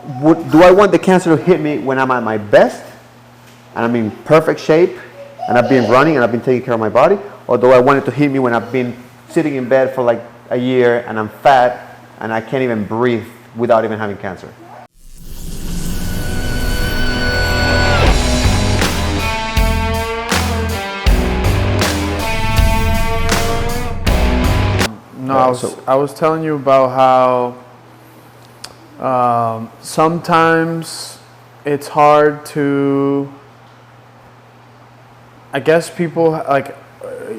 do I want the cancer to hit me when I'm at my best and I'm in perfect shape and I've been running and I've been taking care of my body, or do I want it to hit me when I've been sitting in bed for like a year and I'm fat and I can't even breathe without even having cancer? No, I was telling you about how sometimes it's hard to, I guess people, like,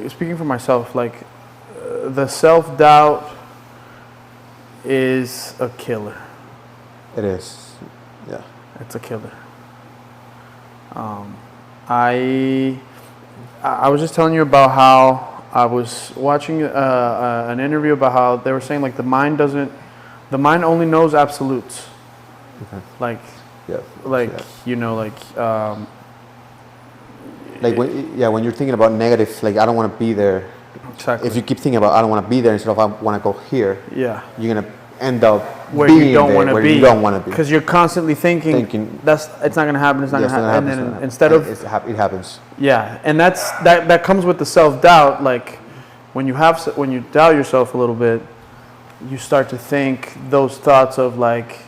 speaking for myself, like, the self-doubt is a killer. It is, yeah. It's a killer. I was just telling you about how I was watching an interview about how they were saying, like, the mind only knows absolutes. Okay. Like, yeah. like, yeah. you know, like, when you're thinking about negative, like, I don't want to be there. Exactly. If you keep thinking about I don't want to be there instead of I want to go here, yeah, you're gonna end up where being you don't want to be. You don't want to be because you're constantly thinking it's not gonna happen. It's not gonna happen. And then instead of it happens. Yeah, and that comes with the self-doubt. Like when you doubt yourself a little bit, you start to think those thoughts of like,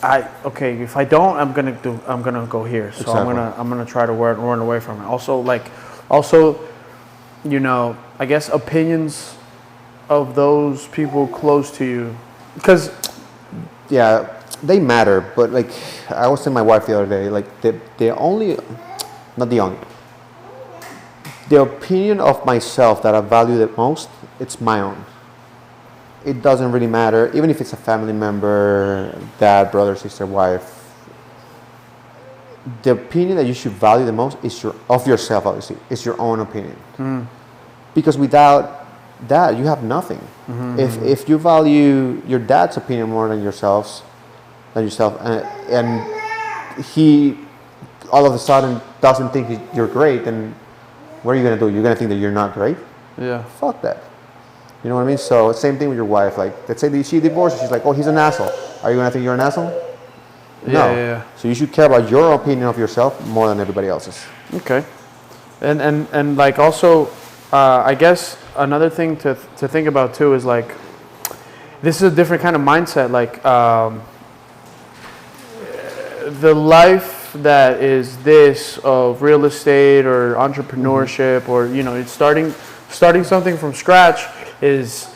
if I don't, I'm gonna go here. So exactly. I'm gonna try to run away from it. Also, you know, I guess opinions of those people close to you, because yeah, they matter. But like I was telling my wife the other day, like the opinion of myself that I value the most, it's my own. It doesn't really matter, even if it's a family member, dad, brother, sister, wife. The opinion that you should value the most is of yourself, obviously. It's your own opinion. Mm. Because without that, you have nothing. Mm-hmm. If you value your dad's opinion more than yourself, and he all of a sudden doesn't think you're great, then what are you gonna do? You're gonna think that you're not great? Yeah. Fuck that. You know what I mean? So same thing with your wife. Like, let's say she divorces, she's like, oh, he's an asshole. Are you gonna think you're an asshole? No. Yeah. So you should care about your opinion of yourself more than everybody else's. Okay. And like also, I guess another thing to think about too is like, this is a different kind of mindset. Like, the life that is this of real estate or entrepreneurship, mm-hmm. or, you know, it's starting something from scratch is,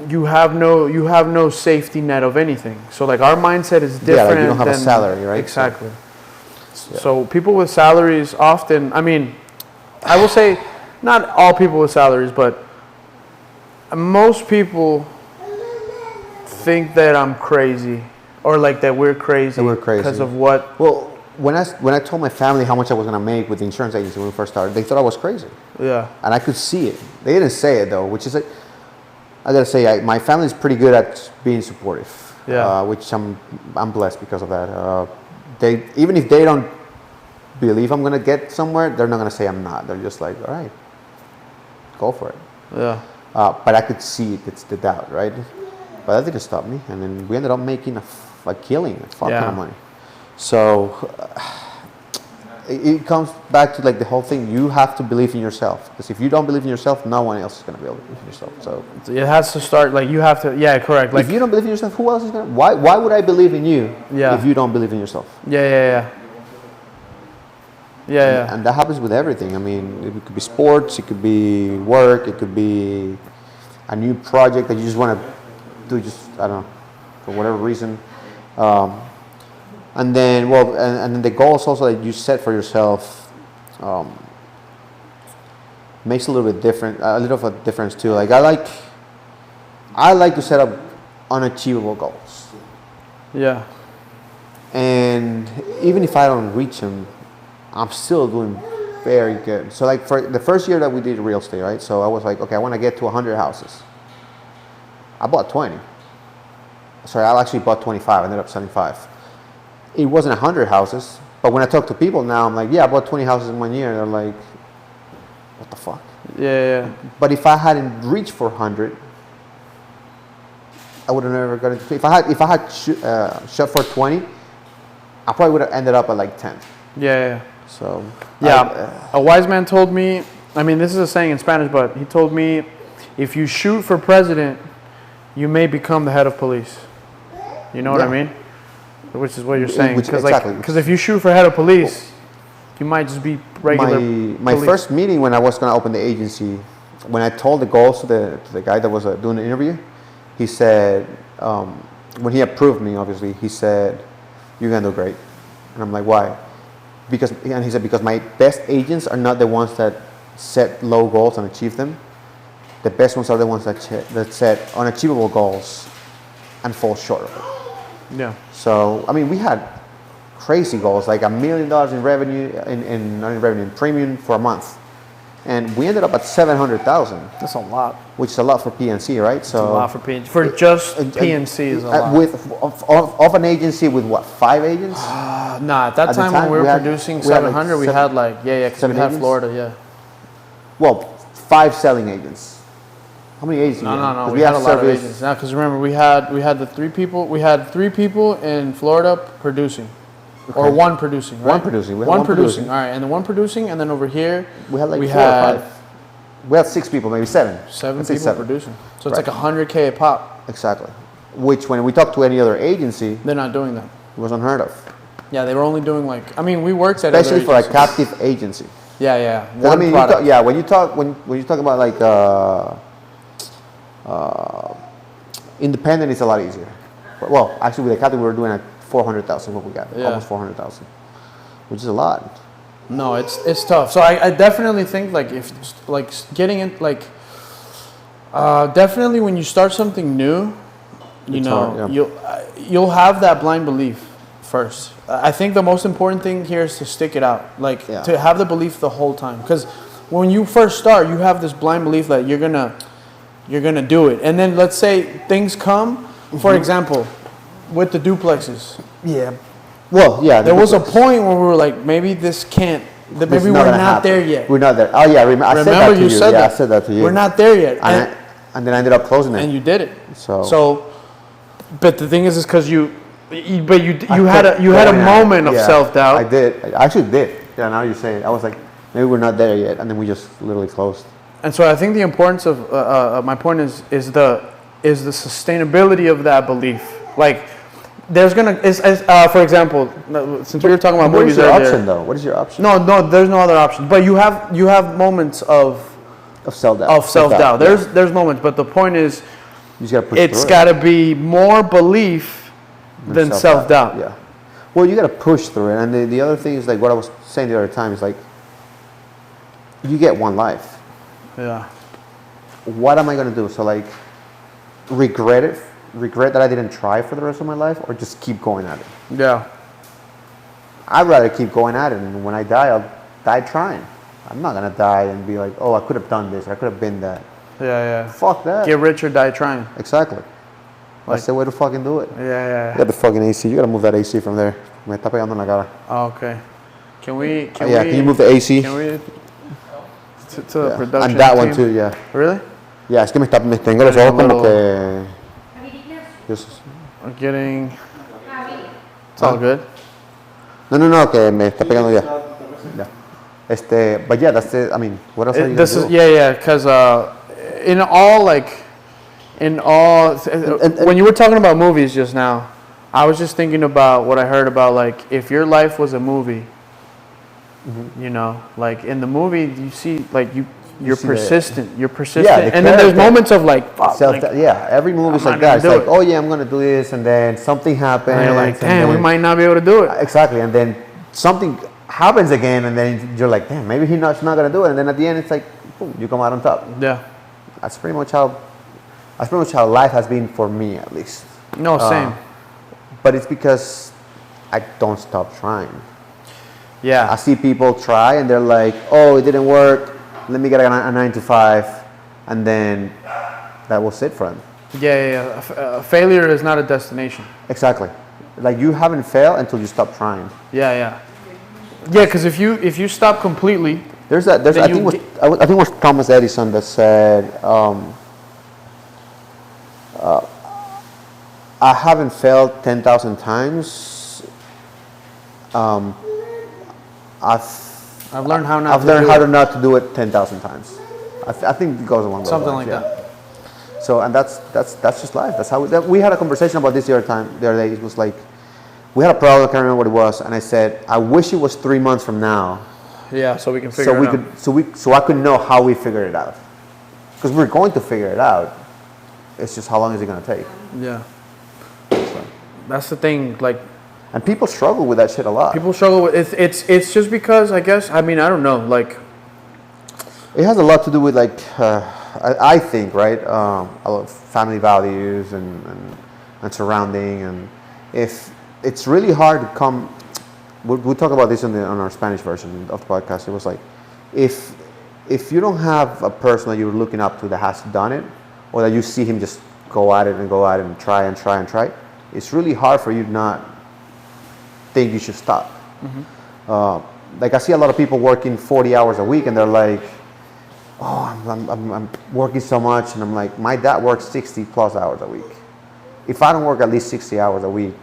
you have no safety net of anything. So like our mindset is different. Yeah, like you don't have a salary, right? Exactly. So people with salaries often, I mean, I will say not all people with salaries, but most people think that I'm crazy, or like that we're crazy. Because of what? Well, when I told my family how much I was gonna make with the insurance agency when we first started, they thought I was crazy. Yeah. And I could see it. They didn't say it though, which is like, I gotta say, my family is pretty good at being supportive. Yeah. Which I'm blessed because of that. Even if they don't believe I'm gonna get somewhere, they're not gonna say I'm not. They're just like, all right, go for it. Yeah. But I could see it. It's the doubt, right? But that didn't stop me. And then we ended up making a killing, a fuck ton of money. So it comes back to like the whole thing. You have to believe in yourself, because if you don't believe in yourself, no one else is going to be able to believe in yourself. So it has to start like you have to. Yeah, correct. Like if you don't believe in yourself, who else is going to? Why would I believe in you if you don't believe in yourself? Yeah. And that happens with everything. I mean, it could be sports, it could be work, it could be a new project that you just want to do. Just I don't know, for whatever reason. And then, and then the goals also that you set for yourself makes a little bit different, a little of a difference too. Like I like to set up unachievable goals. Yeah. And even if I don't reach them, I'm still doing very good. So like for the first year that we did real estate, right? So I was like, okay, I want to get to 100 houses. I bought 20. Sorry, I actually bought 25. I ended up selling 5. It wasn't 100 houses, but when I talk to people now, I'm like, yeah, I bought 20 houses in 1 year. They're like, what the fuck? Yeah. But if I hadn't reached for 100, I would have never got into. If I had shot for 20, I probably would have ended up at like 10. Yeah. So Yeah. A wise man told me. I mean, this is a saying in Spanish, but he told me, if you shoot for president, you may become the head of police. You know what I mean? Which is what you're saying. Because if you shoot for head of police, you might just be regular. My first meeting when I was going to open the agency, when I told the goals to the guy that was doing the interview, he said, when he approved me, obviously, he said, "You're going to do great." And I'm like, "Why?" He said, "Because my best agents are not the ones that set low goals and achieve them. The best ones are the ones that set unachievable goals and fall short of it." Yeah. So, I mean, we had crazy goals, like $1 million in revenue, in premium for a month. And we ended up at 700,000. That's a lot. Which is a lot for PNC, right? It's a lot for PNC. For just PNC is a lot. Of an agency with what, 5 agents? Nah, at that time when we were producing 700, we had like, because we had Florida, yeah. Well, 5 selling agents. How many agents? No. We had a lot of agents. No, because remember, we had the 3 people. We had 3 people in Florida producing. Okay. Or 1 producing, right? 1 producing. One producing. All right, and the 1 producing, and then over here we had like 4 or 5. We had 6 people, maybe 7. 7 people producing. So it's like $100K a pop. Exactly. Which, when we talk to any other agency, they're not doing that. It was unheard of. Yeah, they were only doing like. I mean, we worked at especially for a captive agency. Yeah. I mean, when you talk about like independent, it's a lot easier. Well, actually, with the captive, we were doing at 400,000. What we got, almost 400,000, which is a lot. No, it's tough. So I definitely think like if like getting in like definitely when you start something new, you'll have that blind belief first. I think the most important thing here is to stick it out, like to have the belief the whole time. Because when you first start, you have this blind belief that you're gonna do it, and then let's say things come. For example, with the duplexes. Yeah. Well, yeah. There was a point where we were like, maybe this can't. Maybe we're not there yet. We're not there. Oh yeah, I said that to you. I said that to you. We're not there yet. And then I ended up closing it. And you did it. So, but the thing is because you had a moment of self-doubt. I did. I actually did. Yeah. Now you say it. I was like, maybe we're not there yet, and then we just literally closed. And so I think the importance of my point is the sustainability of that belief. Like, there's for example, since we were talking about movies earlier. What is your option though? What is your option? No, there's no other option. But you have moments of self-doubt. There's moments, but the point is, you just gotta push it's got to be more belief than self-doubt. Yeah. Well, you got to push through it, and the other thing is like what I was saying the other time is like, you get one life. Yeah. What am I gonna do? So like, regret that I didn't try for the rest of my life, or just keep going at it? Yeah. I'd rather keep going at it, and when I die, I'll die trying. I'm not gonna die and be like, oh, I could have done this, or I could have been that. Yeah. Fuck that. Get rich or die trying. Exactly. That's the way to fucking do it. Yeah. You got the fucking AC. You gotta move that AC from there. Me está pegando en la cara. Oh, okay. Can you move the AC? Can we to the production and that team? One too, yeah. Really? Yeah, es que me tengo los ojos como que. We're getting. It's all good. No, que me está pegando ya. But yeah, that's it. I mean, what else are you gonna do? Because when you were talking about movies just now, I was just thinking about what I heard about, like, if your life was a movie, you know, like in the movie you see, like you're persistent. Yeah, and then there's moments of like, fuck, every movie's like that. It's like, oh yeah, I'm gonna do this, and then something happens. And you're like, damn, we might not be able to do it. Exactly, and then something happens again, and then you're like, damn, maybe he's not gonna do it, and then at the end it's like, boom, you come out on top. Yeah, that's pretty much how life has been for me, at least. No, same. But it's because I don't stop trying. Yeah, I see people try, and they're like, oh, it didn't work. Let me get a 9 to 5, and then that was it for them. Yeah. Failure is not a destination. Exactly. Like, you haven't failed until you stop trying. Yeah. Because if you stop completely, I think it was Thomas Edison that said, I haven't failed 10,000 times. I've learned how not. I've learned how to not to do it 10,000 times. I think it goes along those Something lines, like yeah. that. So, and that's just life. That's how we had a conversation about this the other day. It was like, we had a problem. I can't remember what it was, and I said, I wish it was 3 months from now. Yeah, so we can figure it out. So I could know how we figured it out, because we're going to figure it out. It's just how long is it going to take? Yeah. So, that's the thing. Like, and people struggle with that shit a lot. people struggle with it's just because, I guess, I mean, I don't know, like, it has a lot to do with, like, I think, right, a lot of family values and surrounding, and if it's really hard to come. We'll talk about this on our Spanish version of the podcast. It was like, if you don't have a person that you're looking up to that has done it, or that you see him just go at it and try, it's really hard for you to not think you should stop. Like, I see a lot of people working 40 hours a week, and they're like, oh, I'm working so much, and I'm like, my dad works 60 plus hours a week. If I don't work at least 60 hours a week,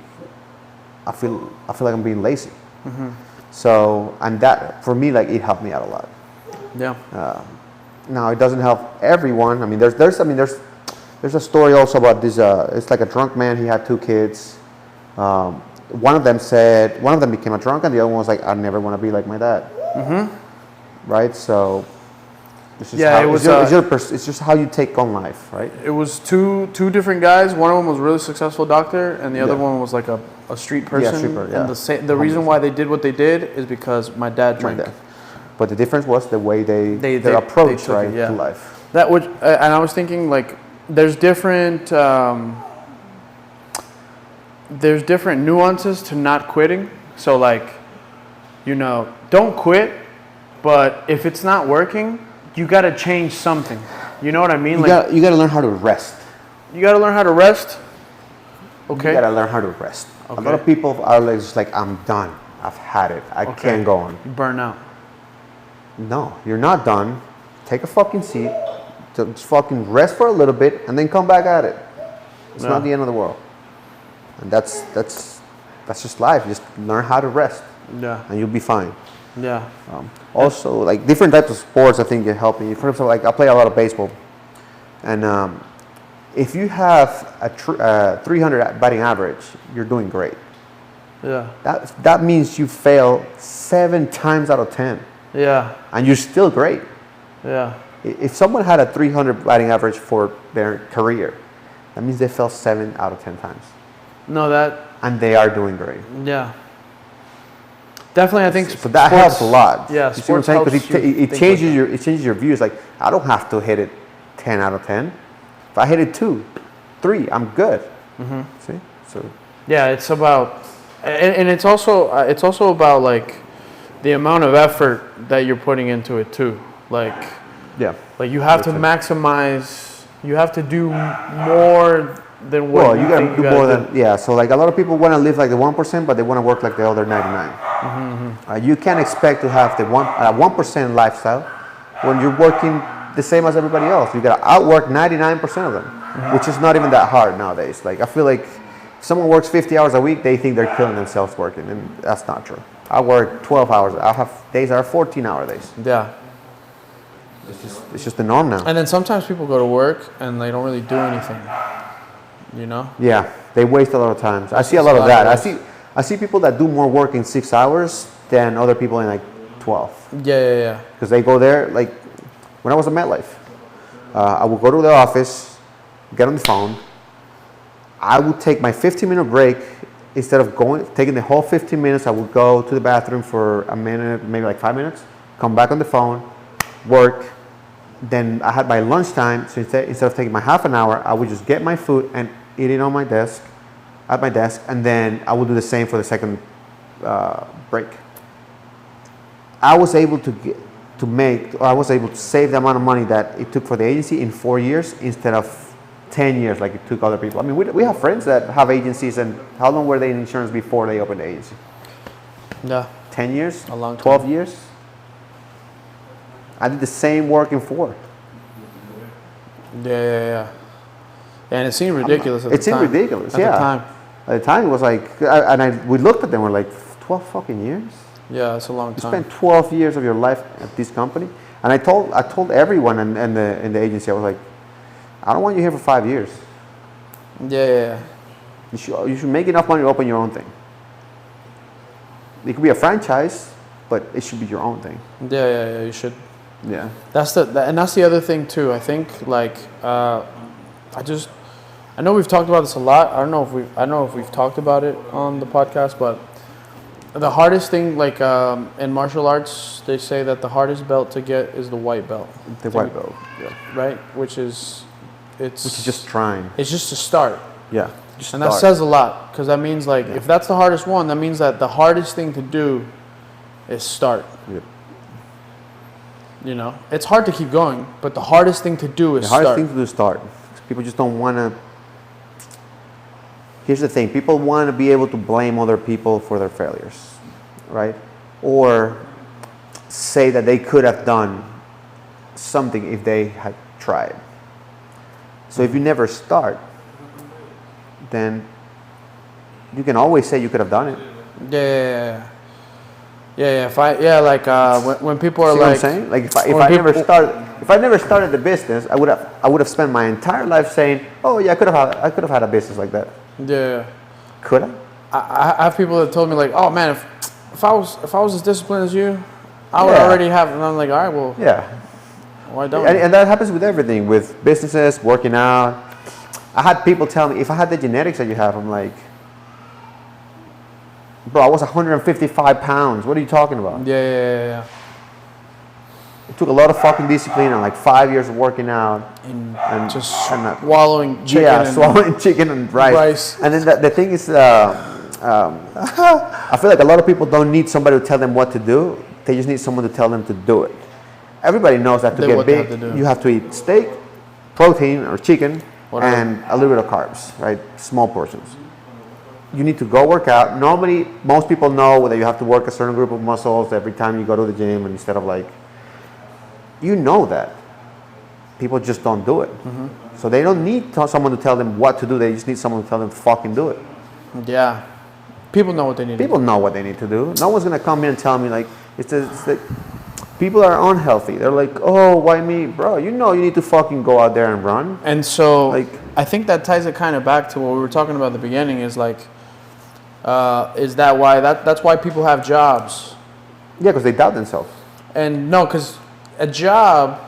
I feel like I'm being lazy. So, and that, for me, like, it helped me out a lot. yeah. Now, it doesn't help everyone. I mean, there's a story also about this. It's like a drunk man. He had 2 kids. One of them became a drunk, and the other one was like, I never want to be like my dad. Right. So, it's just it's just how you take on life, right? It was two different guys. One of them was a really successful doctor, and the other one was like a street person. And the reason why they did what they did is because my dad drank. But the difference was the way their approach, right, to life. That would, and I was thinking, like, there's different nuances to not quitting. So, like, don't quit, but if it's not working, you got to change something. You know what I mean? You got to learn how to rest. You got to learn how to rest. Okay. You got to learn how to rest. Okay. A lot of people are just like, I'm done. I've had it. I can't go on. You burn out. No, you're not done. Take a fucking seat. Just fucking rest for a little bit and then come back at it. It's not the end of the world. And that's just life. Just learn how to rest. Yeah. And you'll be fine. Yeah. Also, like, different types of sports, I think, can help you. For example, like, I play a lot of baseball, and if you have a 300 batting average, you're doing great. Yeah. That means you fail 7 times out of 10. Yeah. And you're still great. Yeah. If someone had a 300 batting average for their career, that means they fell 7 out of 10 times. And they are doing great. Yeah. Definitely, I think so that helps a lot. Yeah, you see what I'm saying? Because it changes your views. Like, I don't have to hit it 10 out of 10. If I hit it 2, 3, I'm good. See? So yeah, it's about, and it's also about, like, the amount of effort that you're putting into it too. Like, like, you have to maximize. You have to do more than what you gotta do more than So, like, a lot of people want to live like the 1%, but they want to work like the other 99. You can't expect to have the 1% lifestyle when you're working the same as everybody else. You gotta outwork 99% of them, which is not even that hard nowadays. Like, I feel like if someone works 50 hours a week, they think they're killing themselves working, and that's not true. I work 12 hours. I have days that are 14-hour days. Yeah. It's just the norm now. And then sometimes people go to work and they don't really do anything. Yeah, they waste a lot of time. I see a lot of that. I see people that do more work in 6 hours than other people in, like, 12. Yeah. Because they go there, like, when I was at MetLife, I would go to the office, get on the phone. I would take my 15-minute break. Instead of taking the whole 15 minutes, I would go to the bathroom for a minute, maybe like 5 minutes, come back on the phone, work. Then I had my lunchtime, so instead of taking my half an hour, I would just get my food and eat it on my desk, at my desk, and then I would do the same for the second break. I was able to save the amount of money that it took for the agency in 4 years instead of 10 years like it took other people. I mean, we have friends that have agencies, and how long were they in insurance before they opened the agency? Yeah. 10 years? A long time. 12 years? I did the same work in 4. Yeah. And it seemed ridiculous at the time. It seemed ridiculous, at the time. At the time, it was like, we looked at them, we're like, 12 fucking years? Yeah, it's a long time. You spent 12 years of your life at this company? And I told everyone in the agency, I was like, I don't want you here for 5 years. Yeah. You should make enough money to open your own thing. It could be a franchise, but it should be your own thing. Yeah, you should. Yeah. That's the other thing too. I think like I know we've talked about this a lot. I don't know if we've talked about it on the podcast, but the hardest thing, like in martial arts, they say that the hardest belt to get is the white belt. The white belt. Yeah. Right, which is just trying. It's just to start. Yeah. And that says a lot, because that means like if that's the hardest one, that means that the hardest thing to do is start. Yep. You know, it's hard to keep going, but the hardest thing to do is start. The hardest thing to do is start. People just don't want to. Here's the thing: people want to be able to blame other people for their failures, right? Or say that they could have done something if they had tried. So if you never start, then you can always say you could have done it. Yeah. Like when people are see like, what I'm saying? Like if I never started the business, I would have spent my entire life saying, oh yeah, I could have had a business like that. Yeah. Could I? I have people that told me like, oh man, if I was as disciplined as you, I would already have. And I'm like, all right, well. Yeah. Why don't? And that happens with everything, with businesses, working out. I had people tell me, if I had the genetics that you have, I'm like, bro, I was 155 pounds. What are you talking about? Yeah. It took a lot of fucking discipline and like 5 years of working out. And just swallowing chicken. Yeah, swallowing chicken and rice. And then the thing is, I feel like a lot of people don't need somebody to tell them what to do. They just need someone to tell them to do it. Everybody knows that to get big, you have to eat steak, protein or chicken, and a little bit of carbs, right? Small portions. You need to go work out. Normally, most people know that you have to work a certain group of muscles every time you go to the gym, and instead of like, you know that. People just don't do it. Mm-hmm. So they don't need someone to tell them what to do. They just need someone to tell them to fucking do it. Yeah. People know what they need to do. People know what they need to do. No one's going to come in and tell me like, people are unhealthy. They're like, oh, why me? Bro, you know you need to fucking go out there and run. And so like, I think that ties it kind of back to what we were talking about at the beginning is like, is that why that's why people have jobs? Yeah, because they doubt themselves. And no, because a job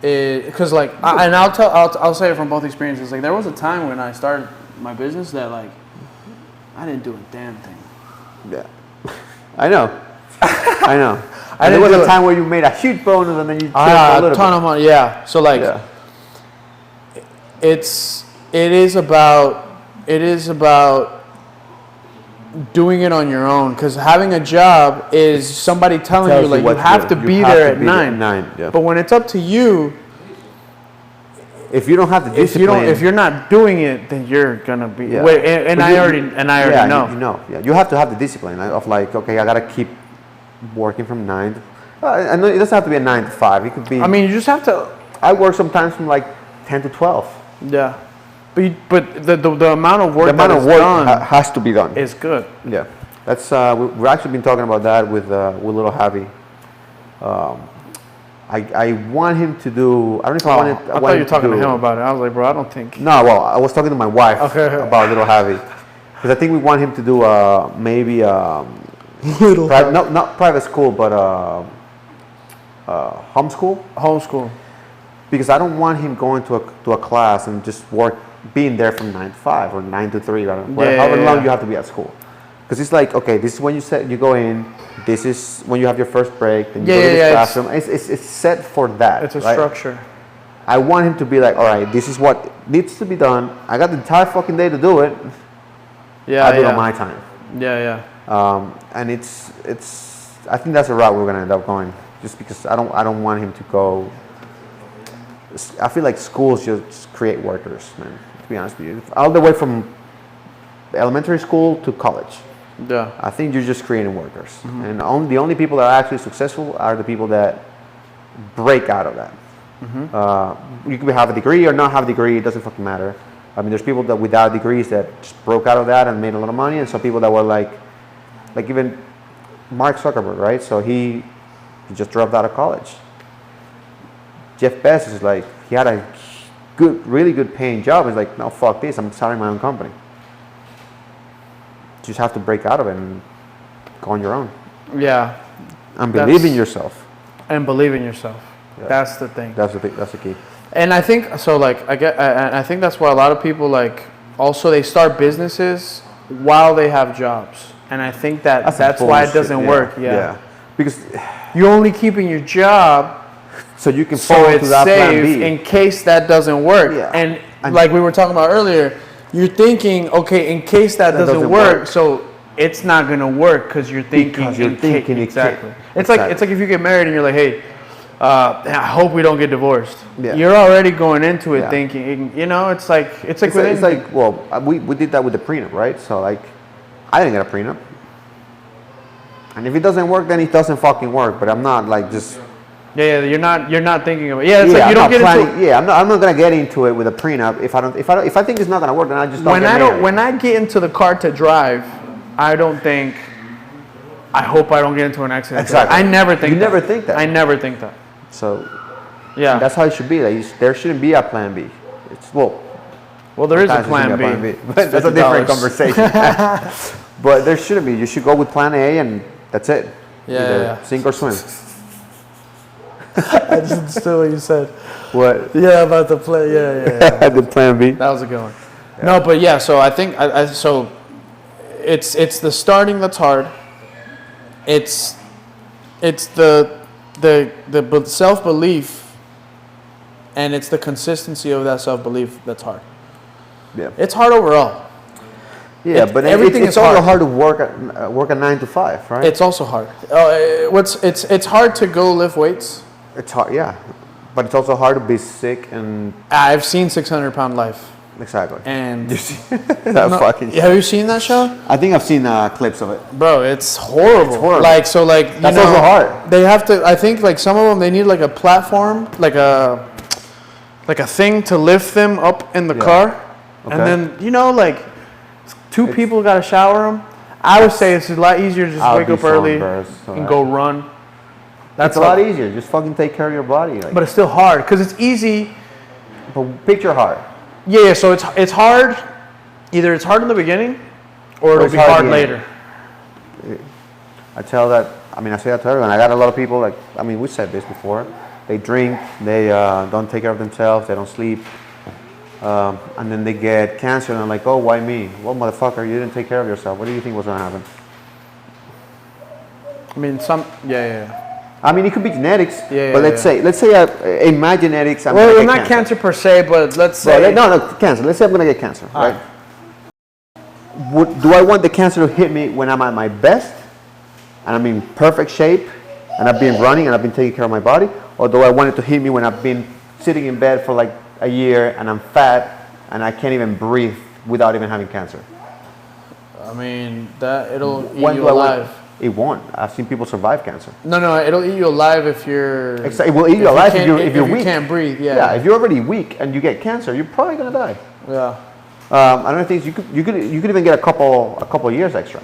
is, because like, and I'll say it from both experiences. Like there was a time when I started my business that like, I didn't do a damn thing. Yeah, I know. And there was a time where you made a huge bonus and then you took a ton of money. Yeah. So like, it is about doing it on your own, because having a job is somebody telling you like you have to be there at 9. Yeah. But when it's up to you, if you don't have the discipline, if you're not doing it, then you're gonna be. Yeah. I already know. You know. Yeah, you have to have the discipline of like, okay, I gotta keep working from 9 to. I know it doesn't have to be a 9 to 5. It could be. I mean, you just have to. I work sometimes from like 10 to 12. Yeah. But the amount of work has to be done. It's good. Yeah, that's we've actually been talking about that with little Javi. I want him to do. I don't know if I wanted. I thought you were talking to him about it. I was like, bro, I don't think. No, well, I was talking to my wife about little Javi, because I think we want him to do maybe little not private school, but homeschool. Homeschool. Because I don't want him going to a class and just being there from 9 to 5 or 9 to 3, however long you have to be at school. Because it's like, okay, this is when you go in. This is when you have your first break. Then you go to this classroom. It's set for that. It's a structure. I want him to be like, all right, this is what needs to be done. I got the entire fucking day to do it. Yeah, I do it on my time. Yeah. And it's. I think that's the route we're gonna end up going. Just because I don't want him to go. I feel like schools just create workers, man. To be honest with you, all the way from elementary school to college. Yeah. I think you're just creating workers, and the only people that are actually successful are the people that break out of that. You could have a degree or not have a degree; it doesn't fucking matter. I mean, there's people that without degrees that just broke out of that and made a lot of money, and some people that were like even Mark Zuckerberg, right? So he just dropped out of college. Jeff Bezos is like, he had a really good paying job. He's like, no, fuck this, I'm starting my own company. You just have to break out of it and go on your own. Yeah. And believe in yourself. And believe in yourself. Yeah. That's the thing. That's the key. And I think, so like, I think that's why a lot of people like, also they start businesses while they have jobs. And I think that's why it doesn't work. Yeah. Because you're only keeping your job so you can fall into that plan B in case that doesn't work. Yeah. And like we were talking about earlier, you're thinking, okay, in case that doesn't work, so it's not gonna work because you're thinking. Exactly. It's like if you get married and you're like, hey, I hope we don't get divorced. Yeah. You're already going into it thinking, you know, it's like well, we did that with the prenup, right? So like, I didn't get a prenup, and if it doesn't work, then it doesn't fucking work. But I'm not like just. Yeah, you're not thinking about it. Yeah, it's like you don't get into it. Yeah, I'm not gonna get into it with a prenup if I think it's not gonna work, then I just don't get married. When I get into the car to drive, I don't think, I hope I don't get into an accident. Exactly. I never think that. You never think that. I never think that. So, yeah, that's how it should be. Like, there shouldn't be a plan B. Well, there is a plan B. But that's a different conversation. But there shouldn't be. You should go with plan A, and that's it. Yeah. Sink or swim. I didn't steal what you said. What? Yeah, about the plan. Yeah. The plan B. That was a good one. Yeah. No, but yeah. So I think so. It's the starting that's hard. It's the self-belief, and it's the consistency of that self-belief that's hard. Yeah. It's hard overall. Yeah, but it's also hard to work a 9 to 5, right? It's also hard. It's hard to go lift weights. It's hard, yeah, but it's also hard to be sick and. I've seen 600-Pound Life. Exactly. And you see that fucking. Have you seen that show? I think I've seen clips of it. Bro, it's horrible. It's horrible. That's also hard. They have to. I think like some of them they need like a platform, like a thing to lift them up in the car, and then like two people got to shower them. I would say it's a lot easier to just wake up early and go run. That's a lot easier. Just fucking take care of your body. Like. But it's still hard because it's easy. But picture hard. Yeah. So it's hard. Either it's hard in the beginning, or it'll be hard later. I say that to everyone. I got a lot of people we said this before. They drink. They don't take care of themselves. They don't sleep. And then they get cancer, and I'm like, oh, why me? Well, motherfucker, you didn't take care of yourself. What do you think was gonna happen? I mean, it could be genetics, but let's say in my genetics, I'm well, not cancer per se, but let's say no cancer. Let's say I'm gonna get cancer, right? Do I want the cancer to hit me when I'm at my best, and I'm in perfect shape, and I've been running and I've been taking care of my body, or do I want it to hit me when I've been sitting in bed for like a year and I'm fat and I can't even breathe without even having cancer? I mean, it'll eat you alive. It won't. I've seen people survive cancer. No, it'll eat you alive if you're. Exactly. It will eat you alive if you're weak. You can't breathe. Yeah. Yeah. If you're already weak and you get cancer, you're probably gonna die. Yeah. Another thing is you could even get a couple years extra,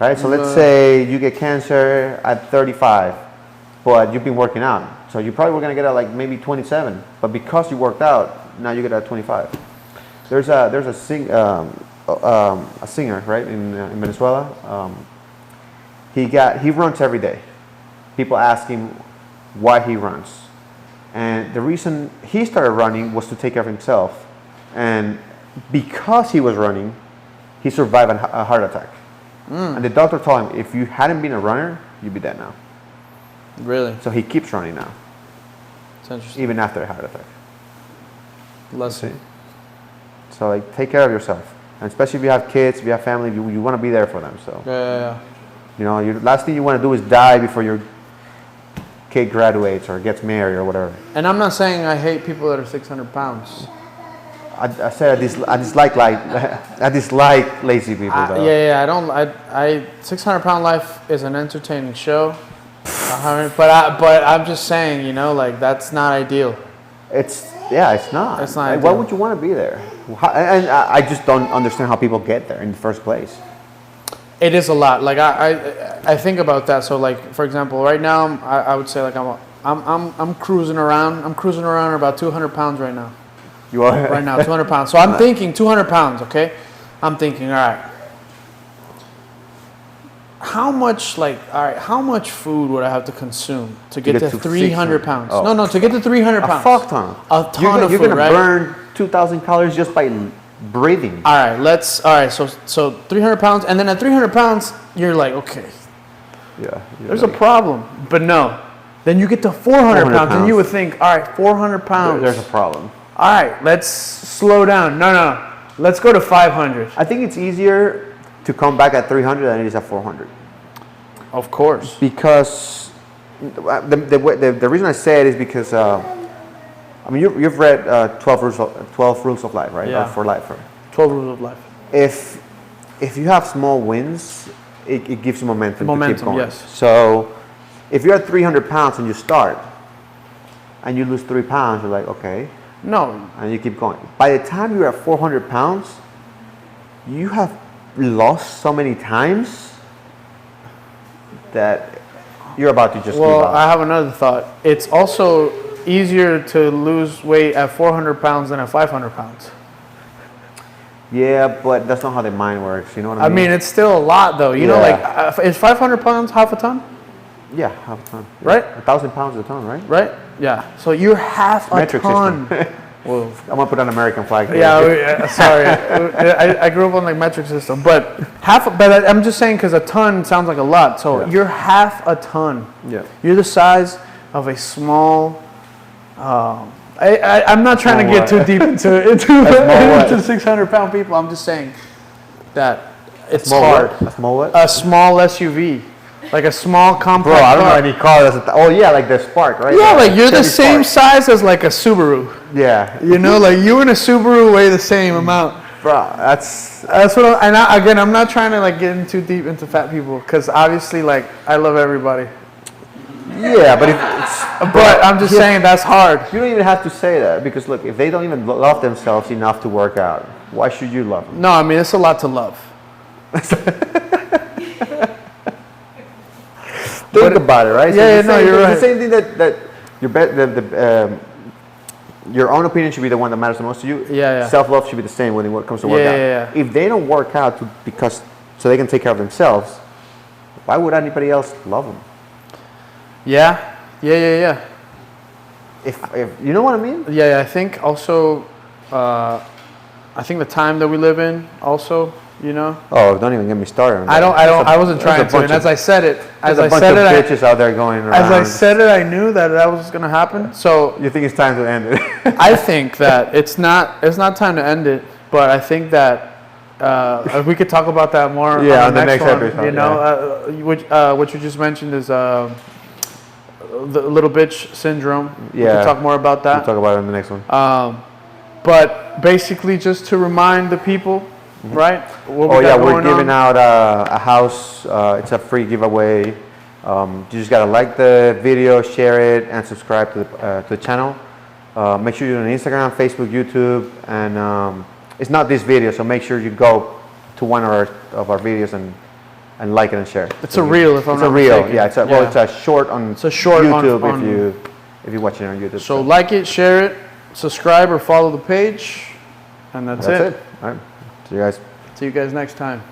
right? So let's say you get cancer at 35, but you've been working out, so you probably were gonna get at like maybe 27, but because you worked out, now you get at 25. There's a singer right in Venezuela. He runs every day. People ask him why he runs, and the reason he started running was to take care of himself, and because he was running, he survived a heart attack. And the doctor told him, if you hadn't been a runner, you'd be dead now. Really? So he keeps running now. It's interesting. Even after a heart attack. Lesson. So like, take care of yourself, and especially if you have kids, if you have family, you want to be there for them. So. Yeah. Last thing you want to do is die before your kid graduates or gets married or whatever. And I'm not saying I hate people that are 600 pounds. I said I dislike lazy people. I don't. 600-Pound Life is an entertaining show. But I'm just saying, that's not ideal. It's not. It's not. Why would you want to be there? And I just don't understand how people get there in the first place. It is a lot. Like I think about that. So like for example, right now I would say like I'm cruising around. I'm cruising around about 200 pounds right now. You are right now 200 pounds. So I'm thinking 200 pounds. Okay, I'm thinking all right. How much how much food would I have to consume to get to 300 pounds? Oh. No, to get to 300 pounds. A fuck ton. A ton of food, You're gonna right? burn 2,000 calories just by breathing. All right, so 300 pounds, and then at 300 pounds, you're like, okay, Yeah. there's a problem. But no, then you get to 400 pounds, and you would think, all right, 400 pounds. There's a problem. All right, let's slow down. No, let's go to 500. I think it's easier to come back at 300 than it is at 400. Of course. Because the reason I say it is because I mean you've read 12 rules of life, right? Yeah. For life. 12 rules of life. If you have small wins, it gives you momentum to keep going. Yes. So if you're at 300 pounds and you start and you lose 3 pounds, you're like, okay. No. And you keep going. By the time you're at 400 pounds, you have lost so many times that you're about to just give up. I have another thought. It's also easier to lose weight at 400 pounds than at 500 pounds. Yeah, but that's not how the mind works. You know what I mean? I mean, it's still a lot, though. You know, like, is 500 pounds half a ton? Yeah, half a ton. Right? 1,000 pounds a ton, right? Right? Yeah. So you're half a Metric ton. system. Well, I'm gonna put an American flag here. yeah, sorry. I grew up on like metric system, but I'm just saying because a ton sounds like a lot. So you're half a ton. Yeah. You're the size of a small. I'm not trying to get too deep into 600-pound people. I'm just saying that it's hard. A small what? A small SUV, like a small compact. Bro, I don't car. know any car that's oh yeah, like the Spark, right? Yeah, like you're the Chevy same Spark. size as like a Subaru. Yeah. You know, like you and a Subaru weigh the same amount. Bro, that's what. Again, I'm not trying to like get in too deep into fat people because obviously, like, I love everybody. yeah, but But I'm just saying that's hard. you don't even have to say that because look, if they don't even love themselves enough to work out, why should you love them? No, I mean it's a lot to love. Think about it, right? Yeah, it's the you're right. It's the same thing that your own opinion should be the one that matters the most to you. Yeah. Self-love should be the same when it comes to workout. Yeah. If they don't work out so they can take care of themselves, why would anybody else love them? Yeah. If you know what I mean? Yeah. I think also, I think the time that we live in also, you know. Oh, don't even get me started on that. I wasn't trying to. And as I said it, there's a bunch of bitches out there going around. As I said it, I knew that was going to happen. So you think it's time to end it? I think that it's not time to end it, but I think that we could talk about that more. Yeah, on the next one, episode. You know, what you just mentioned is the little bitch syndrome. Yeah, we could talk more about that. We'll talk about it in the next one. But basically, just to remind the people, right? We're giving out a house. It's a free giveaway. You just gotta like the video, share it, and subscribe to the channel. Make sure you're on Instagram, Facebook, YouTube, and it's not this video, so make sure you go to one of our videos and like it and share. It's a reel, if I'm not mistaken. mistaken. Yeah, it's a short on YouTube if you're watching it on YouTube. So like it, share it, subscribe or follow the page, and that's it. All right. See you guys. See you guys next time.